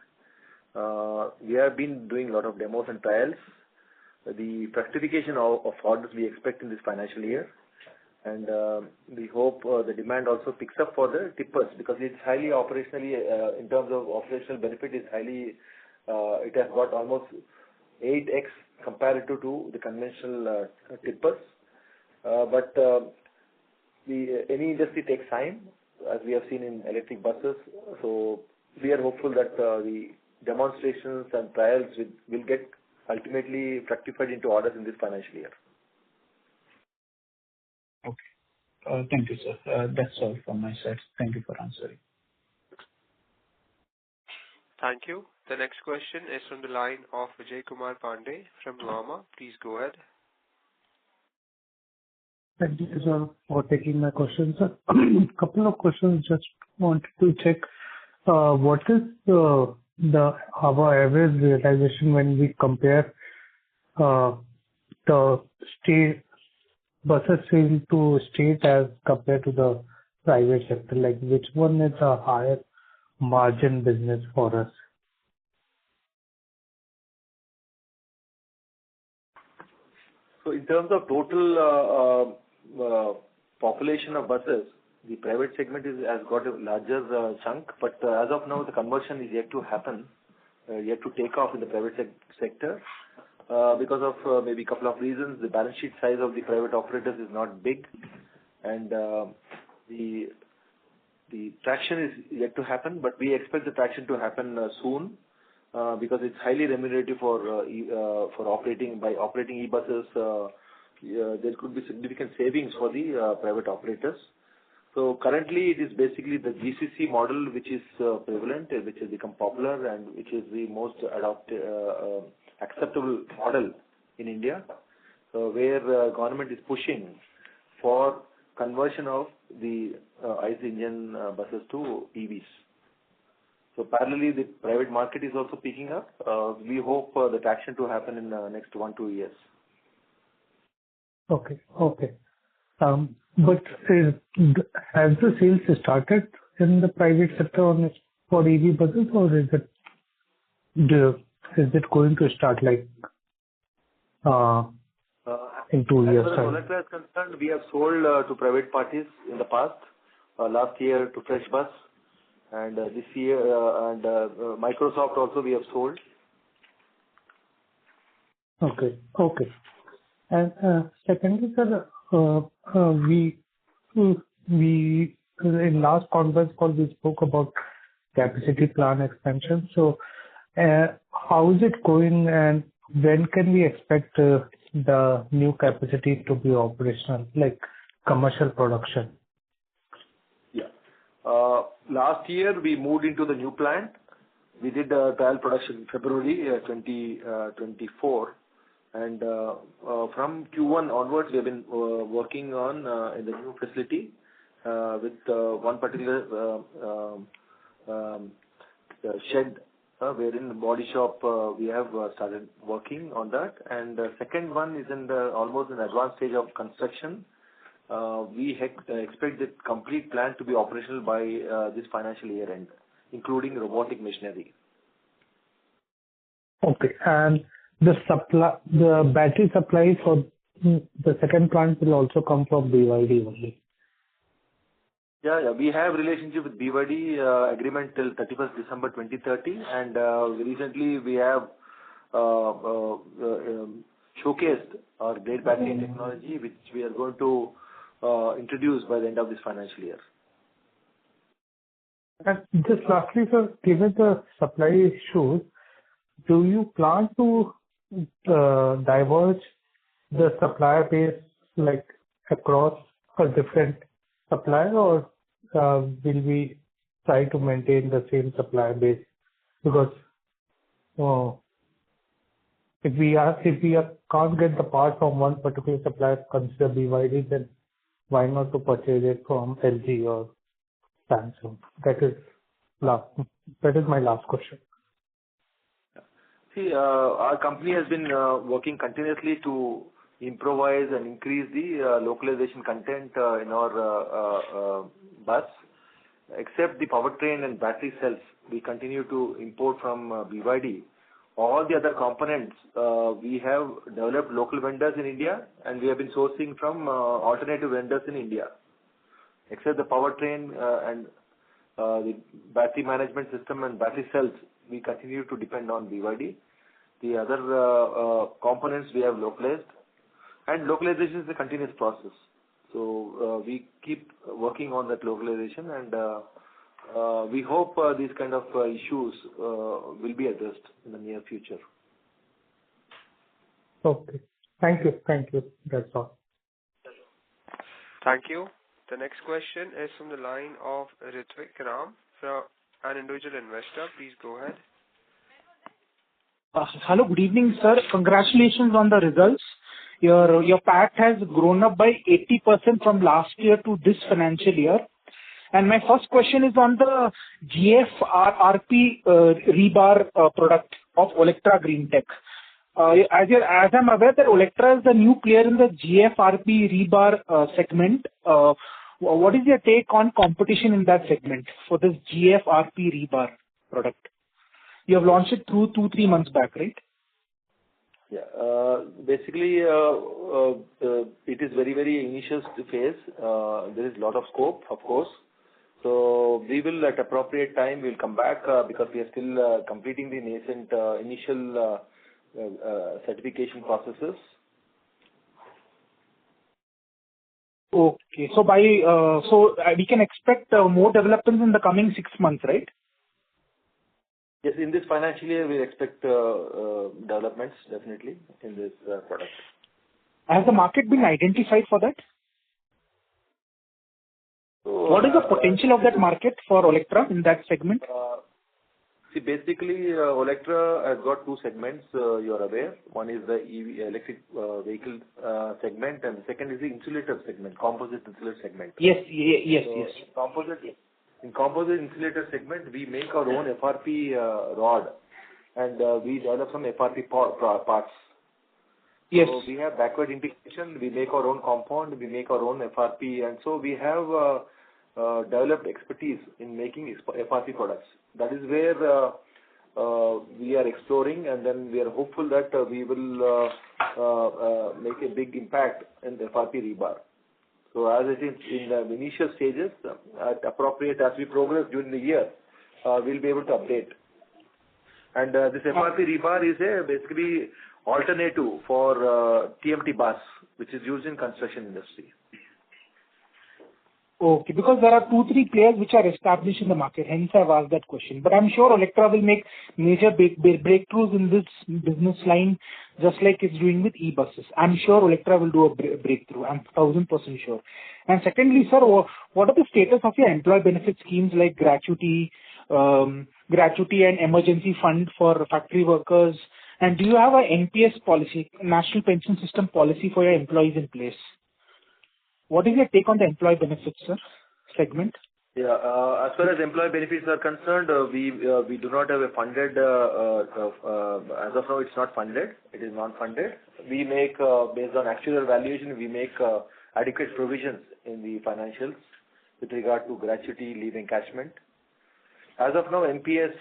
We have been doing a lot of demos and trials. The fructification of orders we expect in this financial year, and we hope the demand also picks up for the tippers, because it's highly operationally, in terms of operational benefit, is highly, it has got almost 8x comparative to the conventional tippers. But any industry takes time, as we have seen in electric buses. So we are hopeful that the demonstrations and trials will get ultimately fructified into orders in this financial year. Okay. Thank you, sir. That's all from my side. Thank you for answering. Thank you. The next question is from the line of Vijay Kumar Pandey from Nuvama. Please go ahead. Thank you, sir, for taking my question, sir. Couple of questions. Just wanted to check what is our average realization when we compare the state buses sale to state as compared to the private sector. Like, which one is a higher margin business for us? So in terms of total population of buses, the private segment has got a larger chunk, but as of now, the conversion is yet to happen, yet to take off in the private sector because of maybe a couple of reasons. The balance sheet size of the private operators is not big, and the traction is yet to happen, but we expect the traction to happen soon because it's highly remunerative for operating e-buses. There could be significant savings for the private operators. So currently, it is basically the GCC model which is prevalent, which has become popular, and which is the most acceptable model in India, where government is pushing for conversion of the ICE engine buses to EVs. So parallelly, the private market is also picking up. We hope the traction to happen in the next 1-2 years. Okay. But has the sales started in the private sector for EV buses, or is it going to start like in 2 years' time? As far as Olectra is concerned, we have sold to private parties in the past. Last year to Fresh Bus, and this year and Microsoft also we have sold. Okay. And secondly, sir, we in last conference call we spoke about capacity plan expansion. So, how is it going, and when can we expect the new capacity to be operational, like commercial production? Yeah. Last year we moved into the new plant. We did trial production in February 2024. And from Q1 onwards, we have been working on in the new facility with one particular shed wherein the body shop we have started working on that. And the second one is almost in advanced stage of construction. We expect the complete plant to be operational by this financial year end, including robotic machinery. Okay. And the battery supply for the second plant will also come from BYD only. Yeah. We have relationship with BYD agreement till 31st December 2030, and recently we have showcased our great battery technology, which we are going to introduce by the end of this financial year. And just lastly, sir, given the supply issues, do you plan to diverge the supplier base like across a different supplier, or will we try to maintain the same supplier base? Because if we can't get the part from one particular supplier, consider BYD, then why not to purchase it from LG or Samsung? That is my last question. See, our company has been working continuously to improvise and increase the localization content in our bus. Except the powertrain and battery cells, we continue to import from BYD. All the other components, we have developed local vendors in India, and we have been sourcing from alternative vendors in India. Except the powertrain and the battery management system and battery cells, we continue to depend on BYD. The other components we have localized, and localization is a continuous process. So we keep working on that localization, and we hope these kind of issues will be addressed in the near future. Okay. Thank you. That's all. Thank you. The next question is from the line of Ritvik Ram, from an individual investor. Please go ahead. Hello, good evening, sir. Congratulations on the results. Your PAT has grown up by 80% from last year to this financial year. And my first question is on the GFRP rebar product of Olectra Greentech. As I'm aware that Olectra is the new player in the GFRP rebar segment. What is your take on competition in that segment for this GFRP rebar product? You have launched it 2-3 months back, right? Basically, it is very, very initial phase. There is a lot of scope, of course. So we will, at appropriate time, we'll come back because we are still completing the nascent initial certification processes. Okay. So we can expect more developments in the coming 6 months, right? Yes, in this financial year, we expect developments definitely in this product. Has the market been identified for that? So, what is the potential of that market for Olectra in that segment? See, basically, Olectra has got two segments, you're aware. One is the EV, electric vehicle segment, and the second is the insulator segment, composite insulator segment. Yes. In composite insulator segment, we make our own FRP rod, and we develop some FRP parts. Yes. So we have backward integration, we make our own compound, we make our own FRP, and so we have developed expertise in making FRP products. That is where we are exploring, and then we are hopeful that we will make a big impact in the FRP rebar. So as it is in the initial stages, at appropriate as we progress during the year, we'll be able to update. And this FRP rebar is a basically alternative for TMT bus, which is used in construction industry. Okay, because there are 2-3 players which are established in the market, hence I've asked that question. But I'm sure Olectra will make major breakthroughs in this business line, just like it's doing with e-buses. I'm sure Olectra will do a breakthrough. I'm 1000% sure. And secondly, sir, what are the status of your employee benefit schemes like gratuity and emergency fund for factory workers? And do you have a NPS policy, National Pension System policy for your employees in place? What is your take on the employee benefits, sir, segment? Yeah, as far as employee benefits are concerned, we do not have a funded, as of now it's not funded, it is non-funded. We make, based on actual valuation, we make adequate provisions in the financials with regard to gratuity, leave encashment. As of now, NPS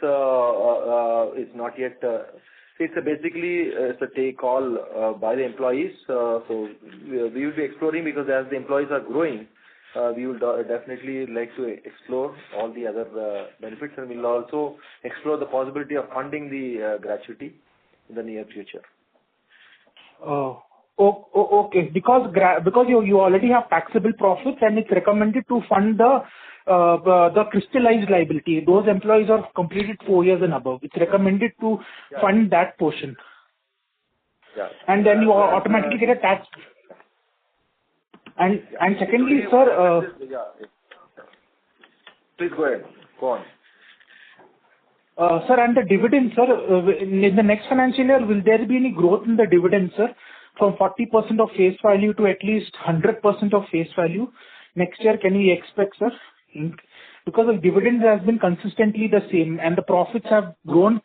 is not yet, it's basically a take call by the employees. So we will be exploring, because as the employees are growing, we will definitely like to explore all the other benefits, and we'll also explore the possibility of funding the gratuity in the near future. Okay. Because you already have taxable profits, and it's recommended to fund the crystallized liability. Those employees are completed 4 years and above. It's recommended to fund that portion. Yeah. And then you automatically get a tax. And secondly, sir. Please go ahead. Go on. Sir, and the dividend, sir, in the next financial year, will there be any growth in the dividend, sir, from 40% of face value to at least 100% of face value? Next year, can we expect, sir? Because the dividend has been consistently the same, and the profits have grown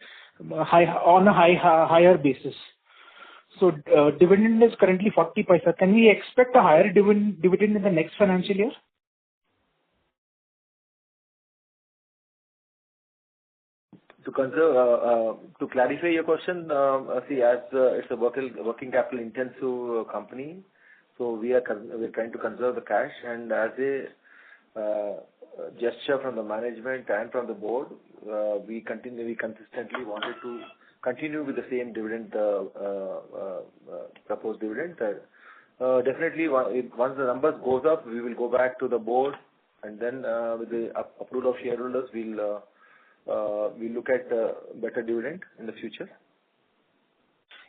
on a higher basis. So dividend is currently 40 paisa. Can we expect a higher dividend in the next financial year? To clarify your question, see, as it's a working capital intensive company, so we're trying to conserve the cash, and as a gesture from the management and from the board, we consistently wanted to continue with the same dividend, proposed dividend. Definitely, once the numbers goes up, we will go back to the board, and then with the approval of shareholders, we'll look at better dividend in the future.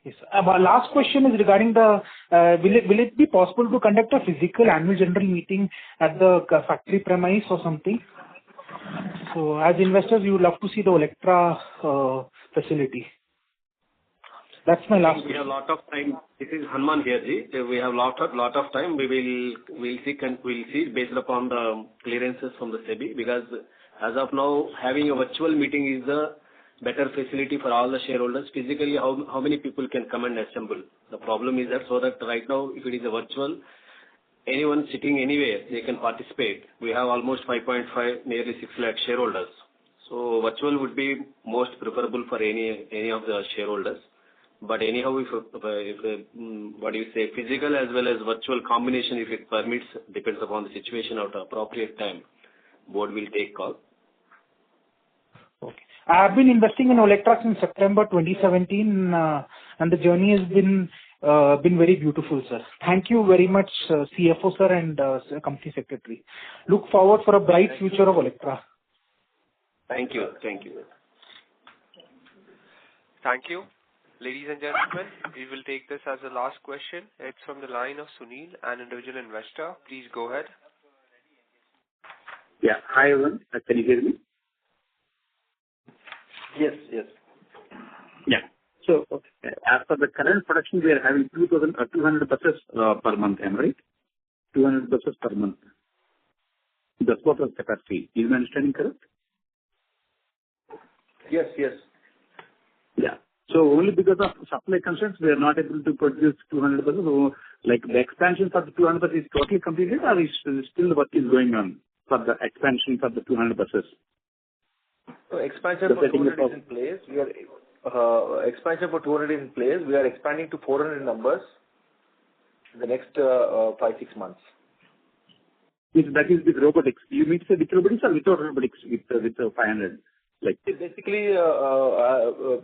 Yes. My last question is regarding the will it be possible to conduct a physical annual general meeting at the factory premise or something? So as investors, we would love to see the Olectra facility. That's my last question. We have a lot of time. This is Hanuman here, Ji. We have lot of time. We'll see based upon the clearances from the SEBI, because as of now, having a virtual meeting is the better facility for all the shareholders. Physically, how many people can come and assemble? The problem is that, so that right now, if it is a virtual, anyone sitting anywhere, they can participate. We have almost 5.5, nearly 6 lakh shareholders. So virtual would be most preferable for any of the shareholders. But anyhow, if what do you say, physical as well as virtual combination, if it permits, depends upon the situation at the appropriate time, board will take call. Okay. I have been investing in Olectra since September 2017, and the journey has been very beautiful, sir. Thank you very much, CFO sir and company secretary. Look forward for a bright future of Olectra. Thank you. Thank you. Thank you. Ladies and gentlemen, we will take this as the last question. It's from the line of Sunil, an individual investor. Please go ahead. Yeah. Hi, everyone. Can you hear me? Yes. Yeah. So, as per the current production, we are having 200 buses per month, am I right? 200 buses per month. That's what the capacity. Is my understanding correct? Yes. Yeah. So only because of supply constraints, we are not able to produce 200 buses. So, like the expansion for the 200 buses is totally completed, or is still the work is going on for the expansion for the 200 buses? So expansion for 200 is in place. We are expansion for 200 is in place. We are expanding to 400 numbers in the next 5-6 months. That is with robotics. You mean to say with robotics or without robotics with 500? Like basically,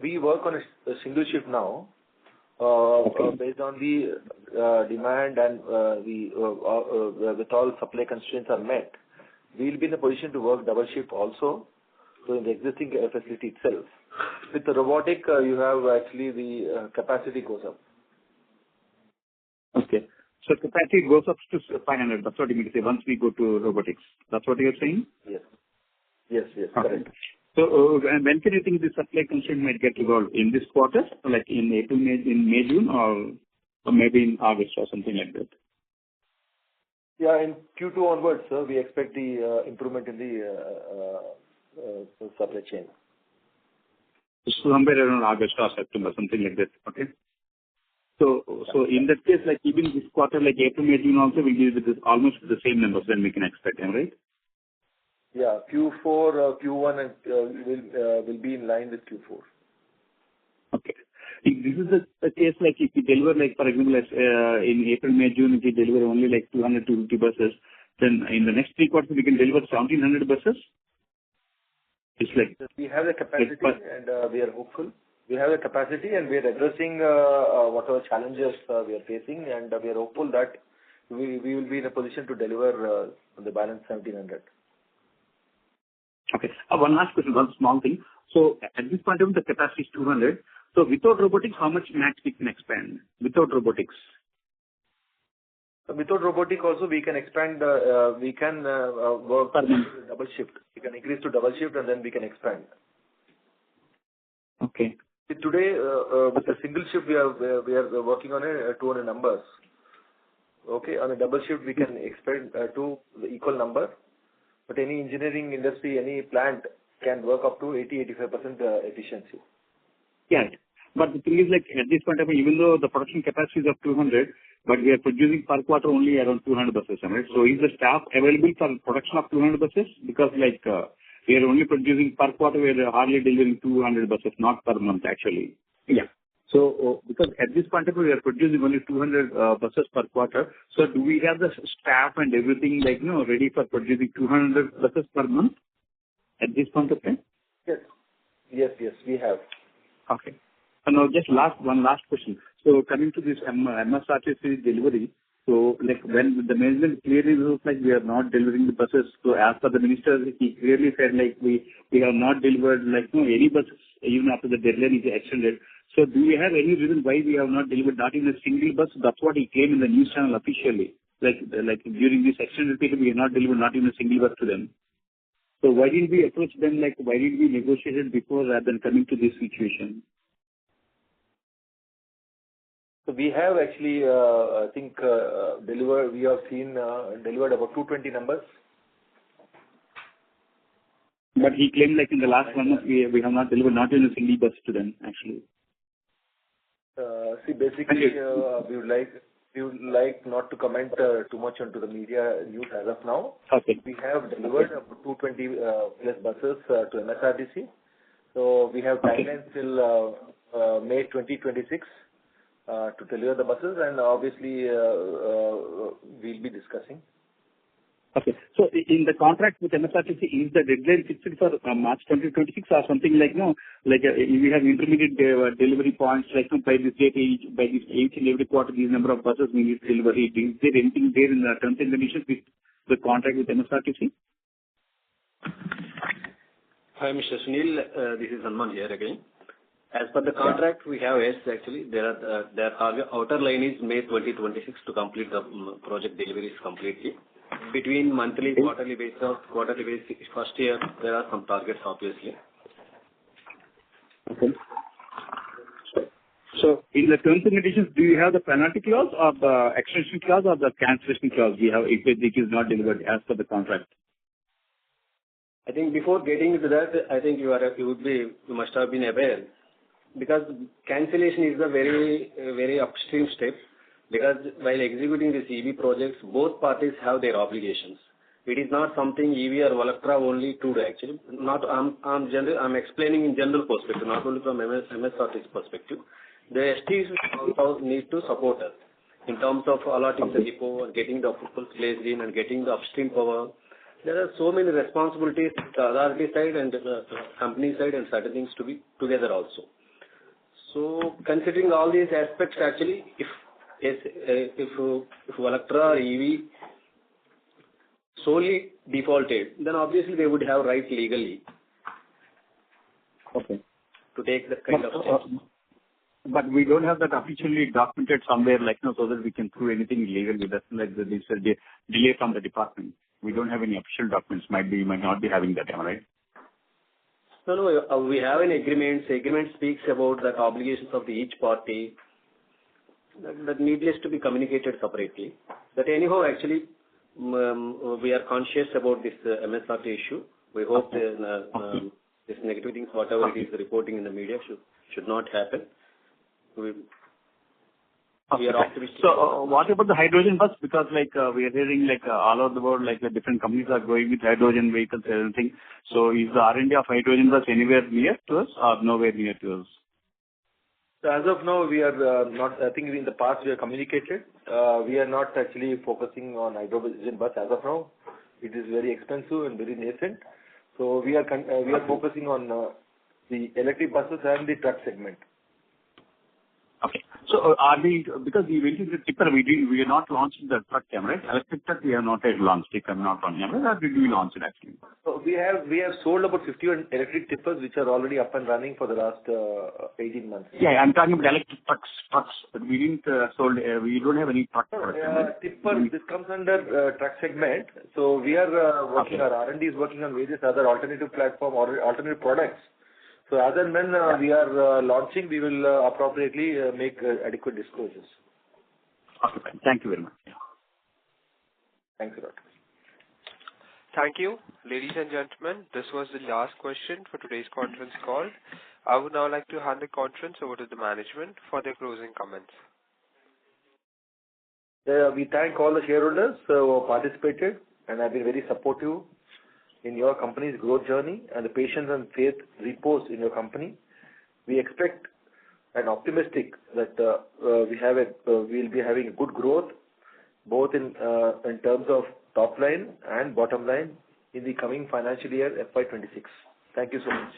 we work on a single shift now, based on the demand and with all supply constraints are met. We will be in a position to work double shift also, so in the existing facility itself. With the robotic, you have actually the capacity goes up. Okay. So capacity goes up to 500. That's what you mean to say once we go to robotics. That's what you're saying? Yes. Okay. Correct. So when can you think the supply constraint might get resolved? In this quarter, like in April, May, June, or maybe in August or something like that? Yeah, in Q2 onwards, sir, we expect the improvement in the supply chain. So somewhere around August or September, something like that. Okay. So in that case, like even this quarter, like April, May, June also will be with this, almost the same numbers then we can expect, am I right? Yeah, Q4, Q1 and will be in line with Q4. Okay. If this is the case, like if you deliver, like for example, in April, May, June, if you deliver only like 200 to 250 buses, then in the next 3 quarters we can deliver 1,700 buses. It's like we have the capacity and we are hopeful. We have the capacity and we are addressing whatever challenges we are facing, and we are hopeful that we will be in a position to deliver the balance 1,700. Okay. One last question, one small thing. So at this point of time, the capacity is 200. So without robotics, how much max we can expand? Without robotics? Without robotic also we can expand, we can work double shift. We can increase to double shift and then we can expand. Okay. Today, with a single shift, we are working on 200 numbers. Okay, on a double shift we can expand to the equal number. But any engineering industry, any plant can work up to 80-85% efficiency. Yeah. But the thing is, like at this point of time, even though the production capacity is of 200, but we are producing per quarter only around 200 buses, right? So is the staff available for production of 200 buses? Because like we are only producing per quarter, we are hardly delivering 200 buses, not per month actually. Yeah. So because at this point of time, we are producing only 200 buses per quarter. So do we have the staff and everything like, ready for producing 200 buses per month at this point of time? Yes, we have. Okay. And now just one last question. So coming to this MSRTC delivery, so like when the management clearly looks like we are not delivering the buses, so as per the minister, he clearly said like we have not delivered like any buses even after the deadline is extended. So do we have any reason why we have not delivered not in a single bus? That's what he claimed in the news channel officially. Like during this extended period, we have not delivered not even a single bus to them. So why didn't we approach them? Like why did we negotiate it before rather than coming to this situation? So we have actually, I think, delivered. We have delivered about 220 numbers. But he claimed like in the last 1 month we have not delivered not even a single bus to them actually. See, basically, we would like not to comment too much onto the media news as of now. Okay. We have delivered about 220 plus buses to MSRTC. So we have timelines till May 2026 to deliver the buses, and obviously we'll be discussing. Okay. So in the contract with MSRTC, is the deadline fixed for March 2026 or something like, we have intermediate delivery points, by this date, by this age, in every quarter, these number of buses we need to deliver. Is there anything there in the terms and conditions with the contract with MSRTC? Hi, Mr. Sunil. This is Salman here again. As per the contract, we have, yes, actually, their outer line is May 2026 to complete the project deliveries completely. Between monthly, quarterly basis, first year, there are some targets, obviously. Okay. So in the terms and conditions, do you have the penalty clause or the extension clause or the cancellation clause we have if it is not delivered as per the contract? I think before getting into that, I think you must have been aware, because cancellation is a very upstream step. Because while executing these EV projects, both parties have their obligations. It is not something EV or Olectra only to do, actually. I'm explaining in general perspective, not only from MSRT's perspective. The STs also need to support us in terms of allotting the depot, getting the approvals placed in, and getting the upstream power. There are so many responsibilities, the authority side and the company side, and certain things to be together also. So considering all these aspects, actually, if Olectra or EV solely defaulted, then obviously they would have right legally to take that kind of steps. But we don't have that officially documented somewhere, so that we can prove anything illegal with us, like this delay from the department. We don't have any official documents. You might not be having that, am I right? No, we have an agreement. The agreement speaks about the obligations of each party. That needless to be communicated separately. But anyhow, actually, we are conscious about this MSRT issue. We hope this negative things, whatever it is reporting in the media, should not happen. We are optimistic. So what about the hydrogen bus? Because we are hearing all over the world, the different companies are going with hydrogen vehicles and everything. So is the R&D of hydrogen bus anywhere near to us or nowhere near to us? So as of now, we are not. I think in the past we have communicated. We are not actually focusing on hydrogen bus as of now. It is very expensive and very nascent. So we are focusing on the electric buses and the truck segment. Okay. So are we, because we went into the tipper, we are not launching the truck, right? Electric truck we have not yet launched, if I'm not wrong, right? Or did we launch it actually? So we have sold about 51 electric tippers which are already up and running for the last 18 months. Yeah, I'm talking about electric trucks. But we didn't we don't have any truck. Tipper, this comes under truck segment. So we are working, our R&D is working on various other alternative platform or alternative products. So as and when we are launching, we will appropriately make adequate disclosures. Okay, fine. Thank you very much. Yeah. Thanks a lot. Thank you. Ladies and gentlemen, this was the last question for today's conference call. I would now like to hand the conference over to the management for their closing comments. We thank all the shareholders who have participated and have been very supportive in your company's growth journey and the patience and faith reposed in your company. We expect and optimistic that we'll be having a good growth both in terms of top line and bottom line in the coming financial year FY'26. Thank you so much.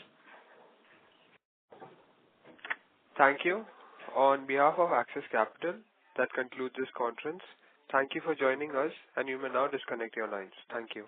Thank you. On behalf of Axis Capital, that concludes this conference. Thank you for joining us, and you may now disconnect your lines. Thank you.